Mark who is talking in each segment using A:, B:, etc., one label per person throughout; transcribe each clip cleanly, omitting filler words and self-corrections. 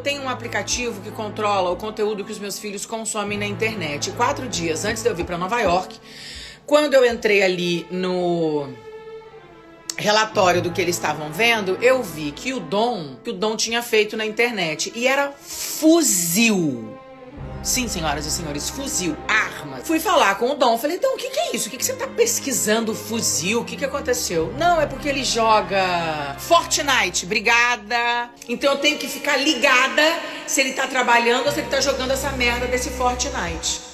A: tenho um aplicativo que controla o conteúdo que os meus filhos consomem na internet. 4 dias antes de eu vir para Nova York, quando eu entrei ali no relatório do que eles estavam vendo, eu vi que o Dom tinha feito na internet. E era fuzil. Sim, senhoras e senhores, fuzil, arma. Fui falar com o Dom, falei, Dom, o que é isso? O que você tá pesquisando fuzil? O que aconteceu? Não, é porque ele joga Fortnite, obrigada. Então eu tenho que ficar ligada se ele tá trabalhando ou se ele tá jogando essa merda desse Fortnite.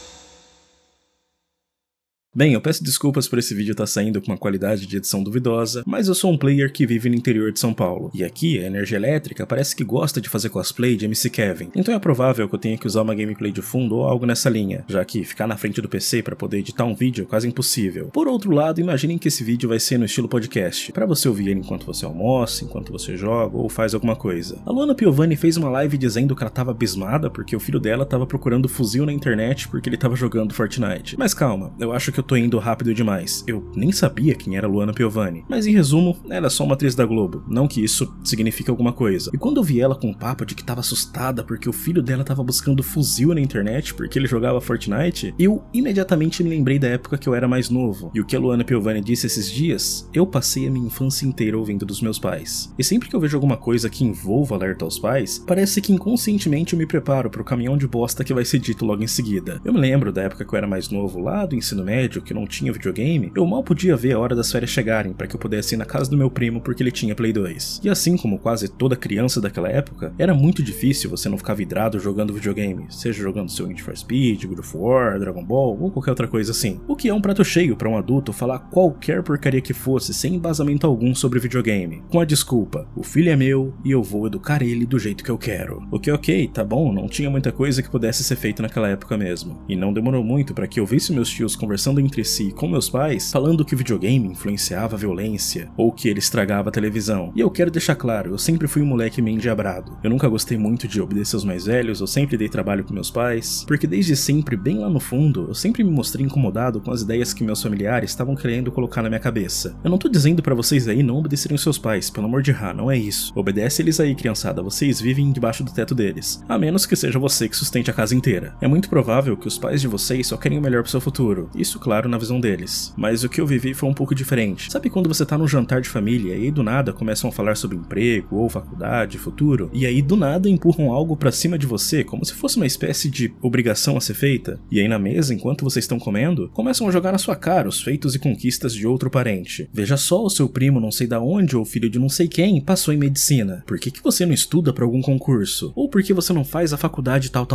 B: Bem, eu peço desculpas por esse vídeo estar saindo com uma qualidade de edição duvidosa, mas eu sou um player que vive no interior de São Paulo. E aqui, a Energia Elétrica parece que gosta de fazer cosplay de MC Kevin. Então é provável que eu tenha que usar uma gameplay de fundo ou algo nessa linha, já que ficar na frente do PC para poder editar um vídeo é quase impossível. Por outro lado, imaginem que esse vídeo vai ser no estilo podcast, para você ouvir ele enquanto você almoça, enquanto você joga ou faz alguma coisa. A Luana Piovani fez uma live dizendo que ela tava abismada porque o filho dela tava procurando fuzil na internet porque ele tava jogando Fortnite. Mas calma, eu acho que eu tô indo rápido demais. Eu nem sabia quem era Luana Piovani. Mas em resumo, ela é só uma atriz da Globo. Não que isso signifique alguma coisa. E quando eu vi ela com o papo de que tava assustada porque o filho dela tava buscando fuzil na internet porque ele jogava Fortnite, eu imediatamente me lembrei da época que eu era mais novo. E o que a Luana Piovani disse esses dias, eu passei a minha infância inteira ouvindo dos meus pais. E sempre que eu vejo alguma coisa que envolva alerta aos pais, parece que inconscientemente eu me preparo pro caminhão de bosta que vai ser dito logo em seguida. Eu me lembro da época que eu era mais novo, lá do ensino médio, que não tinha videogame, eu mal podia ver a hora das férias chegarem para que eu pudesse ir na casa do meu primo porque ele tinha Play 2. E assim como quase toda criança daquela época, era muito difícil você não ficar vidrado jogando videogame, seja jogando seu Need for Speed, God of War, Dragon Ball ou qualquer outra coisa assim. O que é um prato cheio para um adulto falar qualquer porcaria que fosse sem embasamento algum sobre videogame, com a desculpa, o filho é meu e eu vou educar ele do jeito que eu quero. O que ok, tá bom, não tinha muita coisa que pudesse ser feita naquela época mesmo. E não demorou muito para que eu visse meus tios conversando entre si com meus pais, falando que videogame influenciava a violência, ou que ele estragava a televisão. E eu quero deixar claro, eu sempre fui um moleque meio endiabrado. Eu nunca gostei muito de obedecer os mais velhos, eu sempre dei trabalho com meus pais, porque desde sempre, bem lá no fundo, eu sempre me mostrei incomodado com as ideias que meus familiares estavam querendo colocar na minha cabeça. Eu não tô dizendo pra vocês aí não obedecerem os seus pais, pelo amor de Ra, não é isso. Obedece eles aí, criançada, vocês vivem debaixo do teto deles. A menos que seja você que sustente a casa inteira. É muito provável que os pais de vocês só querem o melhor pro seu futuro. Isso, claro, na visão deles. Mas o que eu vivi foi um pouco diferente. Sabe quando você tá num jantar de família e aí do nada começam a falar sobre emprego ou faculdade, futuro, e aí do nada empurram algo pra cima de você como se fosse uma espécie de obrigação a ser feita? E aí na mesa, enquanto vocês estão comendo, começam a jogar na sua cara os feitos e conquistas de outro parente. Veja só, o seu primo não sei da onde ou filho de não sei quem passou em medicina. Por que você não estuda pra algum concurso? Ou por que você não faz a faculdade tal?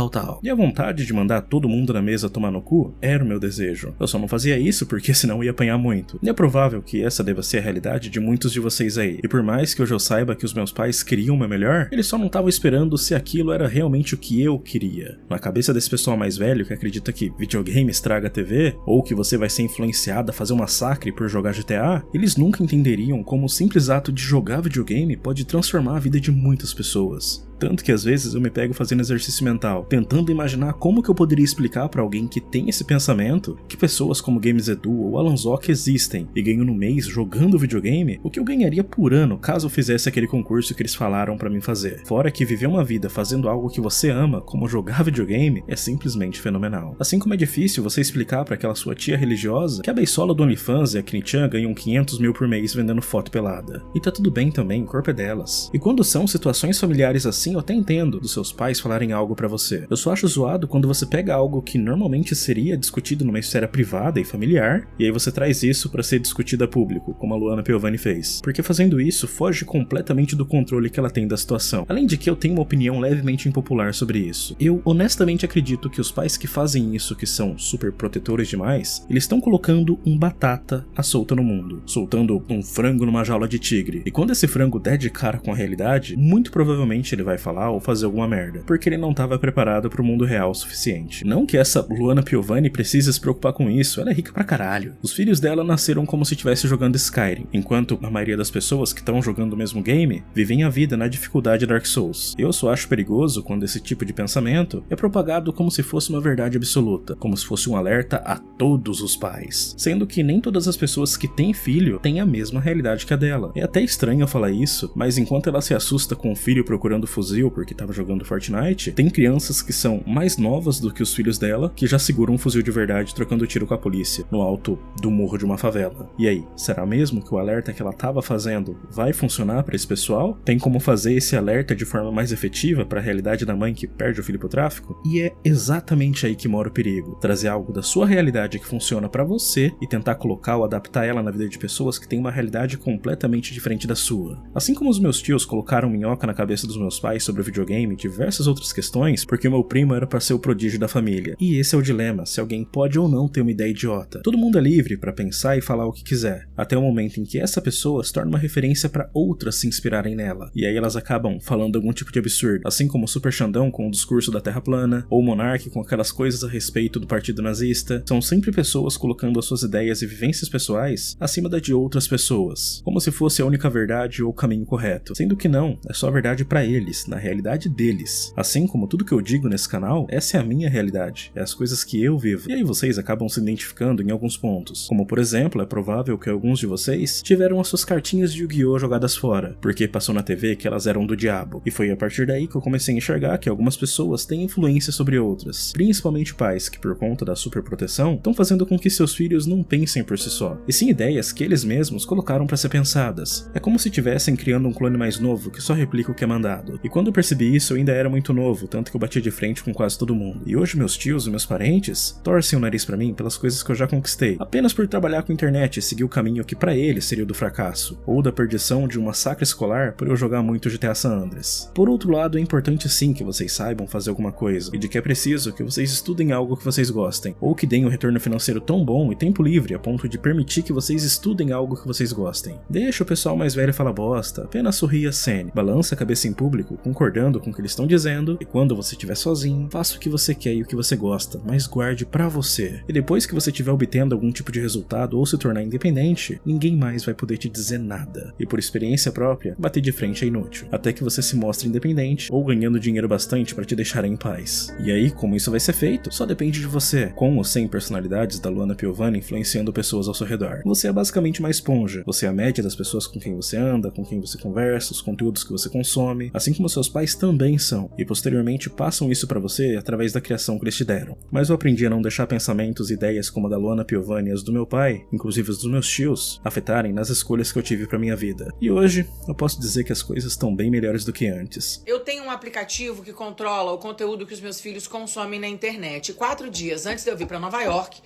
B: E a vontade de mandar todo mundo na mesa tomar no cu era o meu desejo. Eu só não fazia isso porque senão ia apanhar muito. E é provável que essa deva ser a realidade de muitos de vocês aí. E por mais que hoje eu saiba que os meus pais queriam o meu melhor, eles só não estavam esperando se aquilo era realmente o que eu queria. Na cabeça desse pessoal mais velho que acredita que videogame estraga a TV, ou que você vai ser influenciado a fazer um massacre por jogar GTA, eles nunca entenderiam como o simples ato de jogar videogame pode transformar a vida de muitas pessoas. Tanto que às vezes eu me pego fazendo exercício mental, tentando imaginar como que eu poderia explicar pra alguém que tem esse pensamento que pessoas como Games Edu ou Alan Zoc existem e ganho no mês jogando videogame o que eu ganharia por ano caso eu fizesse aquele concurso que eles falaram pra mim fazer. Fora que viver uma vida fazendo algo que você ama, como jogar videogame, é simplesmente fenomenal. Assim como é difícil você explicar pra aquela sua tia religiosa que a beisola do OnlyFans e a Knichan ganham 500 mil por mês vendendo foto pelada. E tá tudo bem também, o corpo é delas. E quando são situações familiares assim, eu até entendo dos seus pais falarem algo pra você. Eu só acho zoado quando você pega algo que normalmente seria discutido numa esfera privada e familiar, e aí você traz isso pra ser discutido a público, como a Luana Piovani fez. Porque fazendo isso, foge completamente do controle que ela tem da situação. Além de que eu tenho uma opinião levemente impopular sobre isso. Eu honestamente acredito que os pais que fazem isso, que são super protetores demais, eles estão colocando um batata à solta no mundo, soltando um frango numa jaula de tigre. E quando esse frango der de cara com a realidade, muito provavelmente ele vai falar ou fazer alguma merda, porque ele não estava preparado pro mundo real o suficiente. Não que essa Luana Piovani precise se preocupar com isso, ela é rica pra caralho. Os filhos dela nasceram como se estivesse jogando Skyrim, enquanto a maioria das pessoas que estão jogando o mesmo game vivem a vida na dificuldade Dark Souls. Eu só acho perigoso quando esse tipo de pensamento é propagado como se fosse uma verdade absoluta, como se fosse um alerta a todos os pais, sendo que nem todas as pessoas que têm filho têm a mesma realidade que a dela. É até estranho eu falar isso, mas enquanto ela se assusta com o filho procurando fuzil fuzil porque tava jogando Fortnite, tem crianças que são mais novas do que os filhos dela que já seguram um fuzil de verdade trocando tiro com a polícia no alto do morro de uma favela. E aí, será mesmo que o alerta que ela tava fazendo vai funcionar para esse pessoal? Tem como fazer esse alerta de forma mais efetiva para a realidade da mãe que perde o filho pro tráfico? E é exatamente aí que mora o perigo. Trazer algo da sua realidade que funciona para você e tentar colocar ou adaptar ela na vida de pessoas que têm uma realidade completamente diferente da sua. Assim como os meus tios colocaram minhoca na cabeça dos meus pais sobre o videogame e diversas outras questões, porque o meu primo era para ser o prodígio da família. E esse é o dilema, se alguém pode ou não ter uma ideia idiota. Todo mundo é livre para pensar e falar o que quiser, até o momento em que essa pessoa se torna uma referência para outras se inspirarem nela. E aí elas acabam falando algum tipo de absurdo, assim como o Super Xandão com o discurso da Terra plana, ou o Monark com aquelas coisas a respeito do partido nazista. São sempre pessoas colocando as suas ideias e vivências pessoais acima da de outras pessoas, como se fosse a única verdade ou o caminho correto, sendo que não, é só a verdade para eles, na realidade deles. Assim como tudo que eu digo nesse canal, essa é a minha realidade, é as coisas que eu vivo. E aí vocês acabam se identificando em alguns pontos, como por exemplo, é provável que alguns de vocês tiveram as suas cartinhas de Yu-Gi-Oh! Jogadas fora, porque passou na TV que elas eram do diabo, e foi a partir daí que eu comecei a enxergar que algumas pessoas têm influência sobre outras, principalmente pais que por conta da superproteção estão fazendo com que seus filhos não pensem por si só, e sim ideias que eles mesmos colocaram para ser pensadas. É como se estivessem criando um clone mais novo que só replica o que é mandado. E quando eu percebi isso, eu ainda era muito novo, tanto que eu batia de frente com quase todo mundo. E hoje meus tios e meus parentes torcem o nariz pra mim pelas coisas que eu já conquistei, apenas por trabalhar com internet e seguir o caminho que pra eles seria o do fracasso, ou da perdição de um massacre escolar por eu jogar muito GTA San Andreas. Por outro lado, é importante sim que vocês saibam fazer alguma coisa, e de que é preciso que vocês estudem algo que vocês gostem, ou que deem um retorno financeiro tão bom e tempo livre a ponto de permitir que vocês estudem algo que vocês gostem. Deixa o pessoal mais velho falar bosta, apenas sorria e acene, balança a cabeça em público, concordando com o que eles estão dizendo, e quando você estiver sozinho, faça o que você quer e o que você gosta, mas guarde pra você. E depois que você estiver obtendo algum tipo de resultado ou se tornar independente, ninguém mais vai poder te dizer nada. E por experiência própria, bater de frente é inútil, até que você se mostre independente ou ganhando dinheiro bastante pra te deixar em paz. E aí, como isso vai ser feito? Só depende de você. Com ou sem personalidades da Luana Piovani influenciando pessoas ao seu redor. Você é basicamente uma esponja. Você é a média das pessoas com quem você anda, com quem você conversa, os conteúdos que você consome, assim como seus pais também são, e posteriormente passam isso pra você através da criação que eles te deram. Mas eu aprendi a não deixar pensamentos e ideias como a da Luana Piovani e as do meu pai, inclusive as dos meus tios, afetarem nas escolhas que eu tive pra minha vida. E hoje, eu posso dizer que as coisas estão bem melhores do que antes.
A: Eu tenho um aplicativo que controla o conteúdo que os meus filhos consomem na internet. 4 dias antes de eu vir pra Nova York,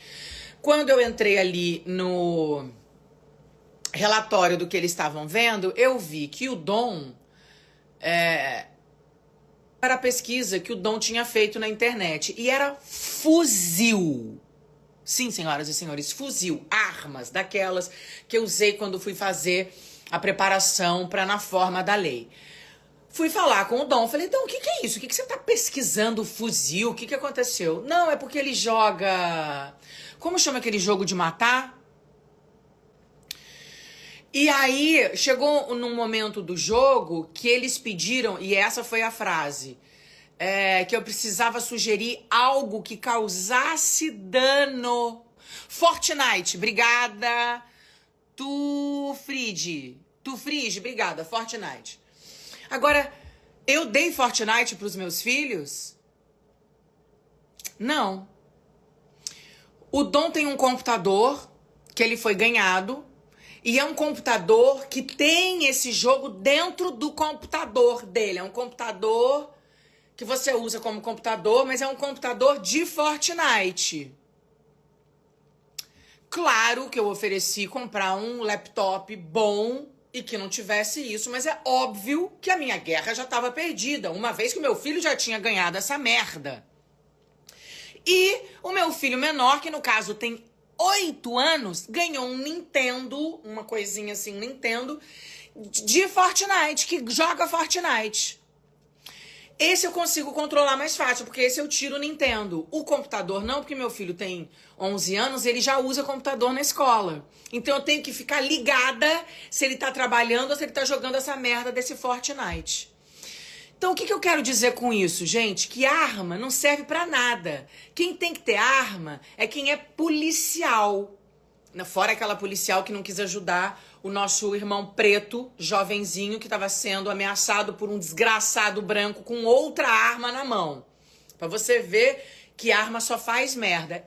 A: quando eu entrei ali no relatório do que eles estavam vendo, eu vi que o Dom era a pesquisa que o Dom tinha feito na internet. E era fuzil. Sim, senhoras e senhores, fuzil. Armas, daquelas que eu usei quando fui fazer a preparação para na forma da lei. Fui falar com o Dom, falei, Dom, o que é isso? O que você tá pesquisando fuzil? O que aconteceu? Não, é porque ele joga... Como chama aquele jogo de matar? E aí, chegou num momento do jogo que eles pediram, e essa foi a frase, que eu precisava sugerir algo que causasse dano. Fortnite, obrigada. Tufrige, obrigada, Fortnite. Agora, eu dei Fortnite pros meus filhos? Não. O Dom tem um computador que ele foi ganhado, e é um computador que tem esse jogo dentro do computador dele. É um computador que você usa como computador, mas é um computador de Fortnite. Claro que eu ofereci comprar um laptop bom e que não tivesse isso, mas é óbvio que a minha guerra já estava perdida, uma vez que o meu filho já tinha ganhado essa merda. E o meu filho menor, que no caso tem 8 anos, ganhou um Nintendo, uma coisinha assim, Nintendo, de Fortnite, que joga Fortnite. Esse eu consigo controlar mais fácil, porque esse eu tiro o Nintendo. O computador não, porque meu filho tem 11 anos, ele já usa computador na escola. Então eu tenho que ficar ligada se ele tá trabalhando ou se ele tá jogando essa merda desse Fortnite. Então o que eu quero dizer com isso, gente? Que arma não serve pra nada. Quem tem que ter arma é quem é policial. Fora aquela policial que não quis ajudar o nosso irmão preto, jovenzinho, que estava sendo ameaçado por um desgraçado branco com outra arma na mão. Pra você ver que arma só faz merda.